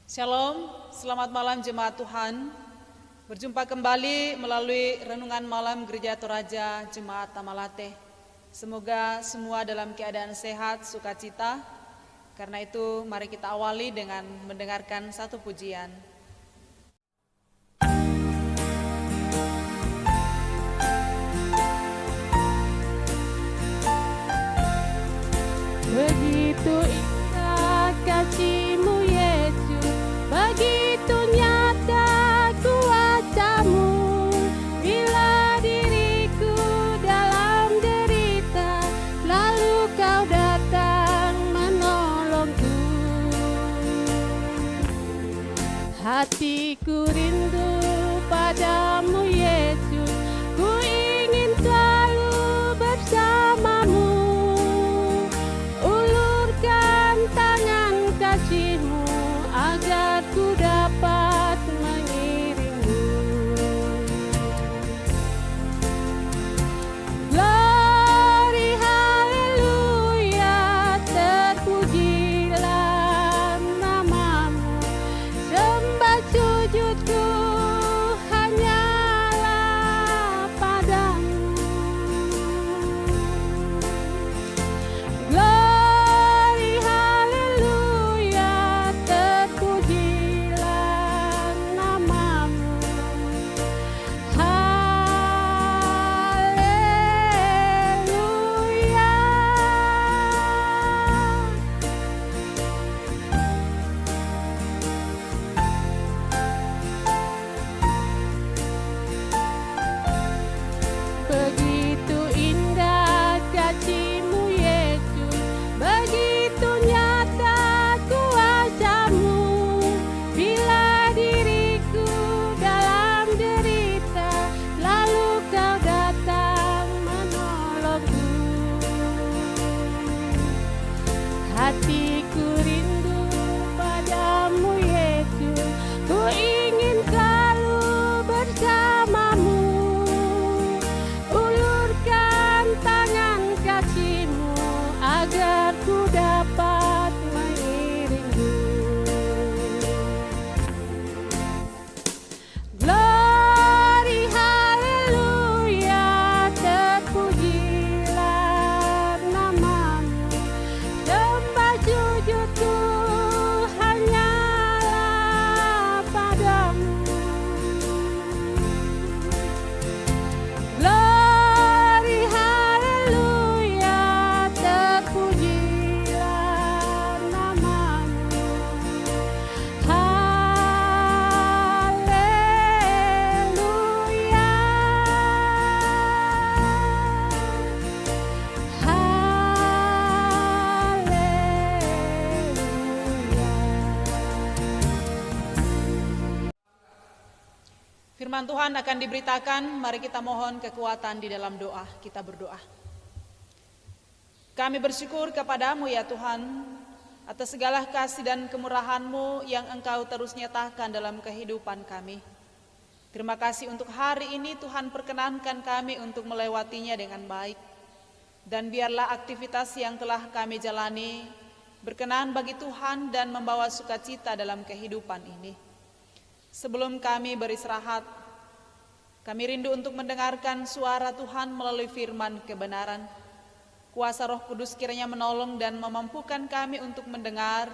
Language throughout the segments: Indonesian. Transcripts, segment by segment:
Shalom, selamat malam jemaat Tuhan. Berjumpa kembali melalui renungan malam Gereja Toraja Jemaat Tamalate. Semoga semua dalam keadaan sehat, sukacita. Karena itu mari kita awali dengan mendengarkan satu pujian. Begitu indah kasih-Mu Yesus, begitu nyata kuasa-Mu, bila diriku dalam derita, lalu Kau datang menolongku. Hatiku rindu padamu Yesus, ku ingin selalu bersama-Mu. Tangan kasih-Mu agar ku dapat mengiringmu. Glory haleluya, terpujilah nama-Mu. Sembah sujudku hanyalah padamu. Begitu indah kasih-Mu Yesus, begitu nyata kuasa-Mu, bila diriku dalam derita, lalu Kau datang menolongku. Hatiku rindu padamu Yesus, ku ingin selalu bersama-Mu. Tangan kasih-Mu agar ku dapat mengiringmu. Glory haleluya, terpujilah nama-Mu. Sembah sujudku hanyalah padamu. Firman Tuhan akan diberitakan, mari kita mohon kekuatan di dalam doa. Kita berdoa. Kami bersyukur kepadamu ya Tuhan, atas segala kasih dan kemurahan-Mu yang Engkau terus nyatakan dalam kehidupan kami. Terima kasih untuk hari ini Tuhan, perkenankan kami untuk melewatinya dengan baik. Dan biarlah aktivitas yang telah kami jalani berkenan bagi Tuhan dan membawa sukacita dalam kehidupan ini. Sebelum kami beristirahat, kami rindu untuk mendengarkan suara Tuhan melalui firman kebenaran. Kuasa Roh Kudus kiranya menolong dan memampukan kami untuk mendengar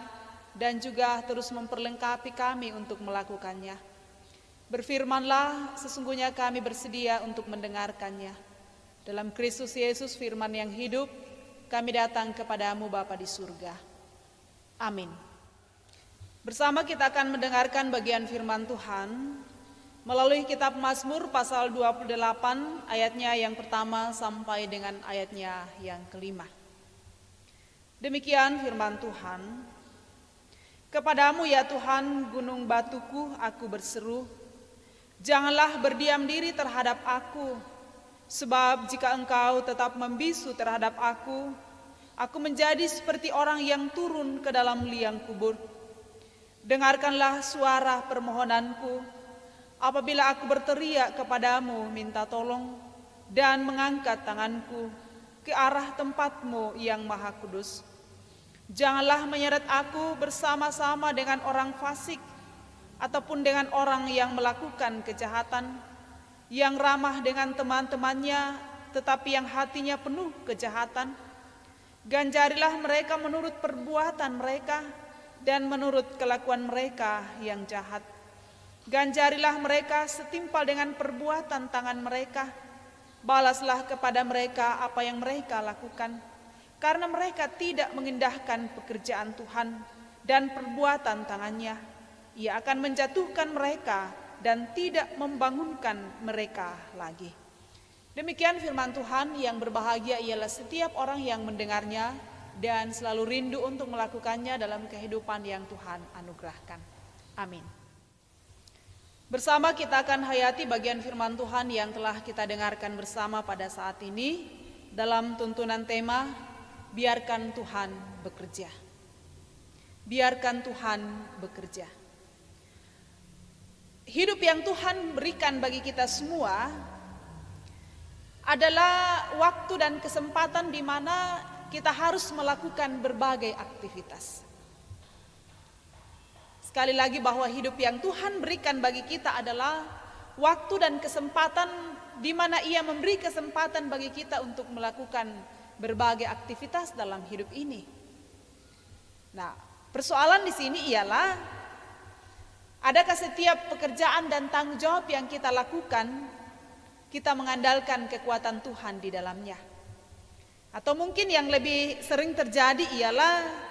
dan juga terus memperlengkapi kami untuk melakukannya. Berfirmanlah, sesungguhnya kami bersedia untuk mendengarkannya. Dalam Kristus Yesus firman yang hidup, kami datang kepadamu Bapa di surga. Amin. Bersama kita akan mendengarkan bagian firman Tuhan melalui kitab Mazmur pasal 28 ayatnya yang pertama sampai dengan ayatnya yang kelima. Demikian firman Tuhan. Kepadamu ya Tuhan, gunung batuku, aku berseru. Janganlah berdiam diri terhadap aku, sebab jika Engkau tetap membisu terhadap aku menjadi seperti orang yang turun ke dalam liang kubur. Dengarkanlah suara permohonanku apabila aku berteriak kepadamu minta tolong dan mengangkat tanganku ke arah tempat-Mu yang maha kudus. Janganlah menyeret aku bersama-sama dengan orang fasik ataupun dengan orang yang melakukan kejahatan, yang ramah dengan teman-temannya tetapi yang hatinya penuh kejahatan. Ganjarilah mereka menurut perbuatan mereka dan menurut kelakuan mereka yang jahat. Ganjarilah mereka setimpal dengan perbuatan tangan mereka. Balaslah kepada mereka apa yang mereka lakukan, karena mereka tidak mengindahkan pekerjaan Tuhan dan perbuatan tangannya. Ia akan menjatuhkan mereka dan tidak membangunkan mereka lagi. Demikian firman Tuhan. Yang berbahagia ialah setiap orang yang mendengarnya dan selalu rindu untuk melakukannya dalam kehidupan yang Tuhan anugerahkan. Amin. Bersama kita akan hayati bagian firman Tuhan yang telah kita dengarkan bersama pada saat ini dalam tuntunan tema Biarkan Tuhan Bekerja. Biarkan Tuhan bekerja. Hidup yang Tuhan berikan bagi kita semua adalah waktu dan kesempatan di mana kita harus melakukan berbagai aktivitas. Sekali lagi bahwa hidup yang Tuhan berikan bagi kita adalah waktu dan kesempatan di mana Ia memberi kesempatan bagi kita untuk melakukan berbagai aktivitas dalam hidup ini. Nah, persoalan di sini ialah adakah setiap pekerjaan dan tanggung jawab yang kita lakukan kita mengandalkan kekuatan Tuhan di dalamnya? Atau mungkin yang lebih sering terjadi ialah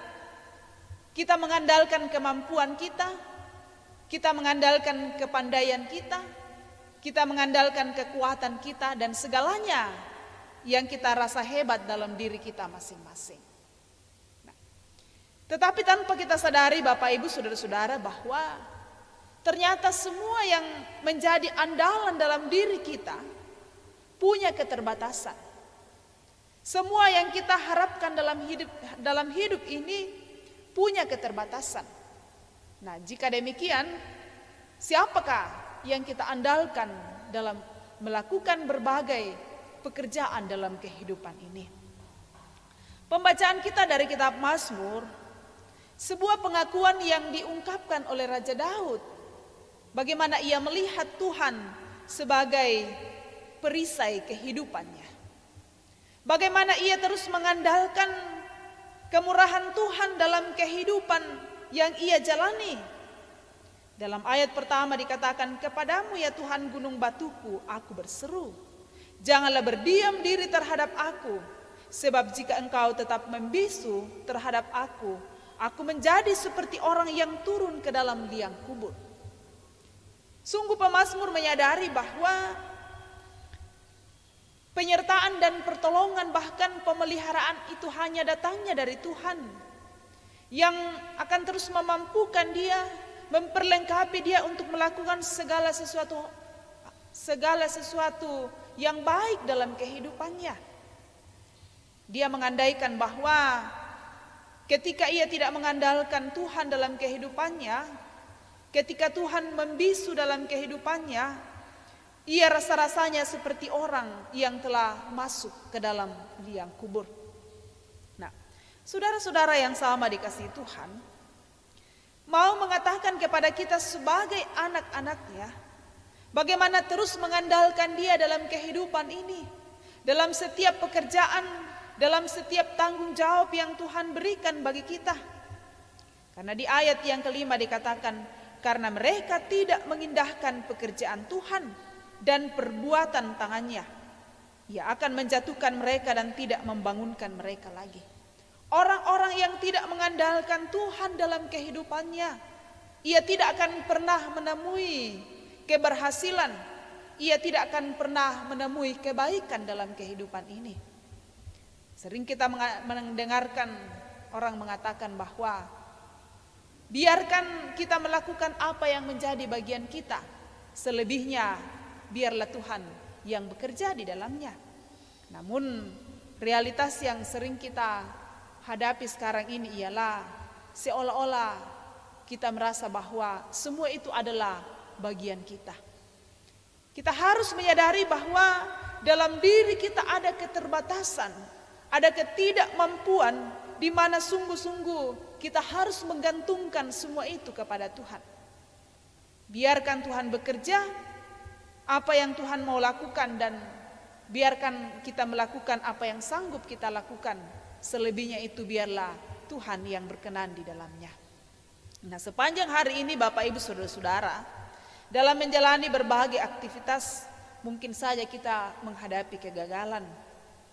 kita mengandalkan kemampuan kita, kita mengandalkan kepandaian kita mengandalkan kekuatan kita dan segalanya yang kita rasa hebat dalam diri kita masing-masing. Nah, tetapi tanpa kita sadari Bapak Ibu Saudara-saudara bahwa ternyata semua yang menjadi andalan dalam diri kita punya keterbatasan. Semua yang kita harapkan dalam hidup ini punya keterbatasan. Nah, jika demikian, siapakah yang kita andalkan dalam melakukan berbagai pekerjaan dalam kehidupan ini? Pembacaan kita dari kitab Mazmur, sebuah pengakuan yang diungkapkan oleh Raja Daud, bagaimana ia melihat Tuhan sebagai perisai kehidupannya. Bagaimana ia terus mengandalkan kemurahan Tuhan dalam kehidupan yang ia jalani. Dalam ayat pertama dikatakan, "Kepadamu ya Tuhan gunung batuku, aku berseru. Janganlah berdiam diri terhadap aku, sebab jika engkau tetap membisu terhadap aku menjadi seperti orang yang turun ke dalam liang kubur." Sungguh pemazmur menyadari bahwa penyertaan dan pertolongan bahkan pemeliharaan itu hanya datangnya dari Tuhan, yang akan terus memampukan dia, memperlengkapi dia untuk melakukan segala sesuatu yang baik dalam kehidupannya. Dia mengandaikan bahwa ketika ia tidak mengandalkan Tuhan dalam kehidupannya, ketika Tuhan membisu dalam kehidupannya, ia rasa-rasanya seperti orang yang telah masuk ke dalam liang kubur. Nah, saudara-saudara yang sama dikasihi Tuhan, mau mengatakan kepada kita sebagai anak-anaknya, bagaimana terus mengandalkan Dia dalam kehidupan ini, dalam setiap pekerjaan, dalam setiap tanggung jawab yang Tuhan berikan bagi kita. Karena di ayat yang kelima dikatakan, karena mereka tidak mengindahkan pekerjaan Tuhan dan perbuatan tangannya, Ia akan menjatuhkan mereka dan tidak membangunkan mereka lagi. Orang-orang yang tidak mengandalkan Tuhan dalam kehidupannya, ia tidak akan pernah menemui keberhasilan, ia tidak akan pernah menemui kebaikan dalam kehidupan ini. Sering kita mendengarkan orang mengatakan bahwa biarkan kita melakukan apa yang menjadi bagian kita, selebihnya biarlah Tuhan yang bekerja di dalamnya. Namun realitas yang sering kita hadapi sekarang ini ialah seolah-olah kita merasa bahwa semua itu adalah bagian kita. Kita harus menyadari bahwa dalam diri kita ada keterbatasan, ada ketidakmampuan di mana sungguh-sungguh kita harus menggantungkan semua itu kepada Tuhan. Biarkan Tuhan bekerja apa yang Tuhan mau lakukan, dan biarkan kita melakukan apa yang sanggup kita lakukan. Selebihnya itu biarlah Tuhan yang berkenan di dalamnya. Nah, sepanjang hari ini Bapak Ibu Saudara-saudara, dalam menjalani berbagai aktivitas mungkin saja kita menghadapi kegagalan.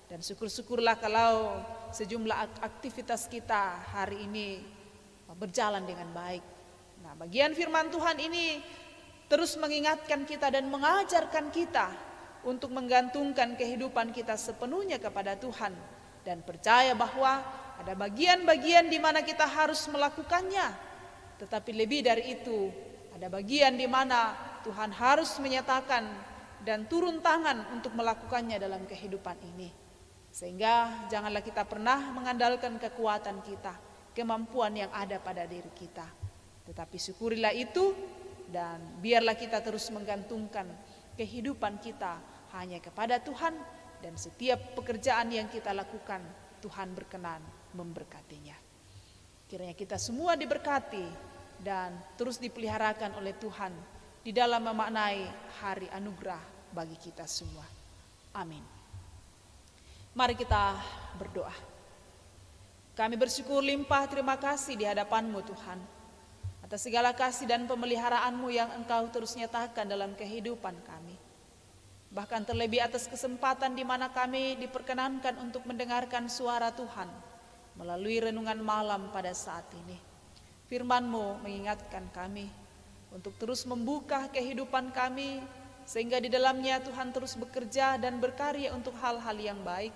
Dan syukur-syukurlah kalau sejumlah aktivitas kita hari ini berjalan dengan baik. Nah, bagian firman Tuhan ini terus mengingatkan kita dan mengajarkan kita untuk menggantungkan kehidupan kita sepenuhnya kepada Tuhan. Dan percaya bahwa ada bagian-bagian di mana kita harus melakukannya. Tetapi lebih dari itu, ada bagian di mana Tuhan harus menyatakan dan turun tangan untuk melakukannya dalam kehidupan ini. Sehingga janganlah kita pernah mengandalkan kekuatan kita, kemampuan yang ada pada diri kita. Tetapi syukurilah itu, dan biarlah kita terus menggantungkan kehidupan kita hanya kepada Tuhan. Dan setiap pekerjaan yang kita lakukan, Tuhan berkenan memberkatinya. Kiranya kita semua diberkati dan terus dipeliharakan oleh Tuhan di dalam memaknai hari anugerah bagi kita semua. Amin. Mari kita berdoa. Kami bersyukur limpah terima kasih di hadapan-Mu Tuhan, atas segala kasih dan pemeliharaan-Mu yang Engkau terus nyatakan dalam kehidupan kami. Bahkan terlebih atas kesempatan di mana kami diperkenankan untuk mendengarkan suara Tuhan melalui renungan malam pada saat ini. Firman-Mu mengingatkan kami untuk terus membuka kehidupan kami, sehingga di dalamnya Tuhan terus bekerja dan berkarya untuk hal-hal yang baik.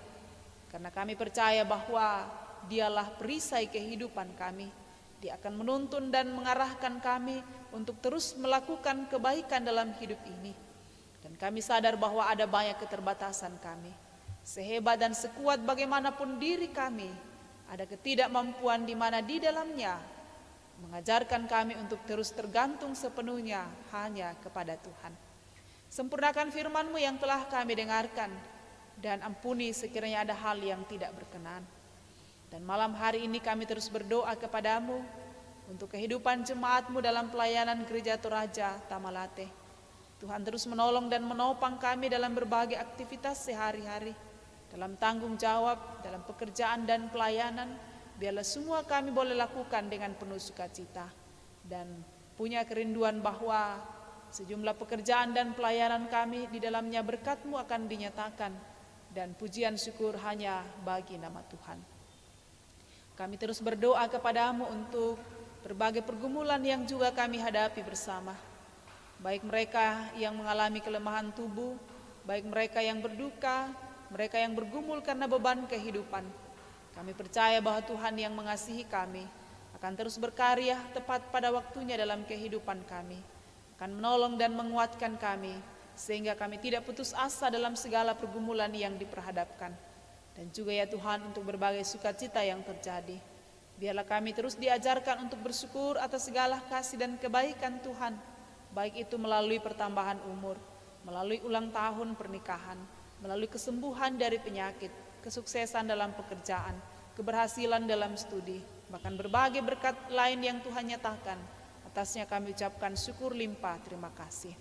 Karena kami percaya bahwa Dialah perisai kehidupan kami. Dia akan menuntun dan mengarahkan kami untuk terus melakukan kebaikan dalam hidup ini. Dan kami sadar bahwa ada banyak keterbatasan kami. Sehebat dan sekuat bagaimanapun diri kami, ada ketidakmampuan di mana di dalamnya mengajarkan kami untuk terus tergantung sepenuhnya hanya kepada Tuhan. Sempurnakan firman-Mu yang telah kami dengarkan, dan ampuni sekiranya ada hal yang tidak berkenan. Dan malam hari ini kami terus berdoa kepada-Mu untuk kehidupan jemaat-Mu dalam pelayanan Gereja Toraja Tamalate. Tuhan terus menolong dan menopang kami dalam berbagai aktivitas sehari-hari, dalam tanggung jawab, dalam pekerjaan dan pelayanan. Biarlah semua kami boleh lakukan dengan penuh sukacita, dan punya kerinduan bahwa sejumlah pekerjaan dan pelayanan kami di dalamnya berkat-Mu akan dinyatakan, dan pujian syukur hanya bagi nama Tuhan. Kami terus berdoa kepada-Mu untuk berbagai pergumulan yang juga kami hadapi bersama. Baik mereka yang mengalami kelemahan tubuh, baik mereka yang berduka, mereka yang bergumul karena beban kehidupan. Kami percaya bahwa Tuhan yang mengasihi kami akan terus berkarya tepat pada waktunya dalam kehidupan kami, akan menolong dan menguatkan kami, sehingga kami tidak putus asa dalam segala pergumulan yang diperhadapkan. Dan juga ya Tuhan, untuk berbagai sukacita yang terjadi, biarlah kami terus diajarkan untuk bersyukur atas segala kasih dan kebaikan Tuhan, baik itu melalui pertambahan umur, melalui ulang tahun pernikahan, melalui kesembuhan dari penyakit, kesuksesan dalam pekerjaan, keberhasilan dalam studi, bahkan berbagai berkat lain yang Tuhan nyatakan. Atasnya kami ucapkan syukur limpah terima kasih.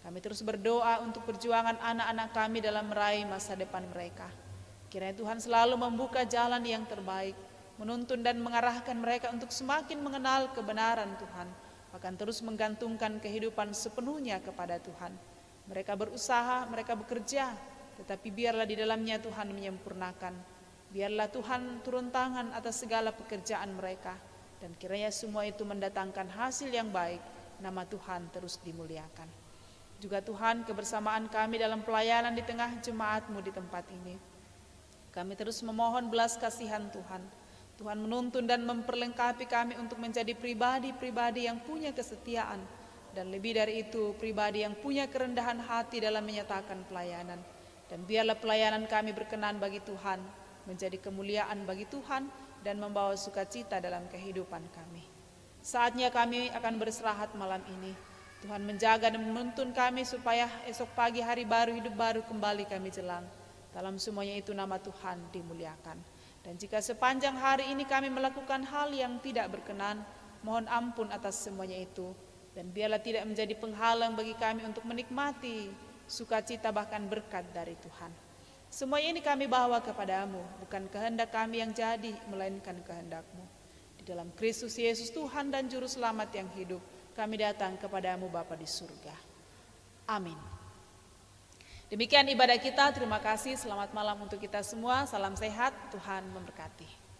Kami terus berdoa untuk perjuangan anak-anak kami dalam meraih masa depan mereka. Kiranya Tuhan selalu membuka jalan yang terbaik, menuntun dan mengarahkan mereka untuk semakin mengenal kebenaran Tuhan, akan terus menggantungkan kehidupan sepenuhnya kepada Tuhan. Mereka berusaha, mereka bekerja, tetapi biarlah di dalamnya Tuhan menyempurnakan. Biarlah Tuhan turun tangan atas segala pekerjaan mereka, dan kiranya semua itu mendatangkan hasil yang baik, nama Tuhan terus dimuliakan. Juga Tuhan, kebersamaan kami dalam pelayanan di tengah jemaat-Mu di tempat ini, kami terus memohon belas kasihan Tuhan. Tuhan menuntun dan memperlengkapi kami untuk menjadi pribadi-pribadi yang punya kesetiaan, dan lebih dari itu, pribadi yang punya kerendahan hati dalam menyatakan pelayanan. Dan biarlah pelayanan kami berkenan bagi Tuhan, menjadi kemuliaan bagi Tuhan, dan membawa sukacita dalam kehidupan kami. Saatnya kami akan beristirahat malam ini. Tuhan menjaga dan menuntun kami supaya esok pagi hari baru, hidup baru kembali kami jelang. Dalam semuanya itu nama Tuhan dimuliakan. Dan jika sepanjang hari ini kami melakukan hal yang tidak berkenan, mohon ampun atas semuanya itu. Dan biarlah tidak menjadi penghalang bagi kami untuk menikmati sukacita bahkan berkat dari Tuhan. Semua ini kami bawa kepadamu, bukan kehendak kami yang jadi, melainkan kehendak-Mu. Di dalam Kristus Yesus Tuhan dan Juru Selamat yang hidup, kami datang kepadamu Bapa di surga. Amin. Demikian ibadah kita, terima kasih, selamat malam untuk kita semua, salam sehat, Tuhan memberkati.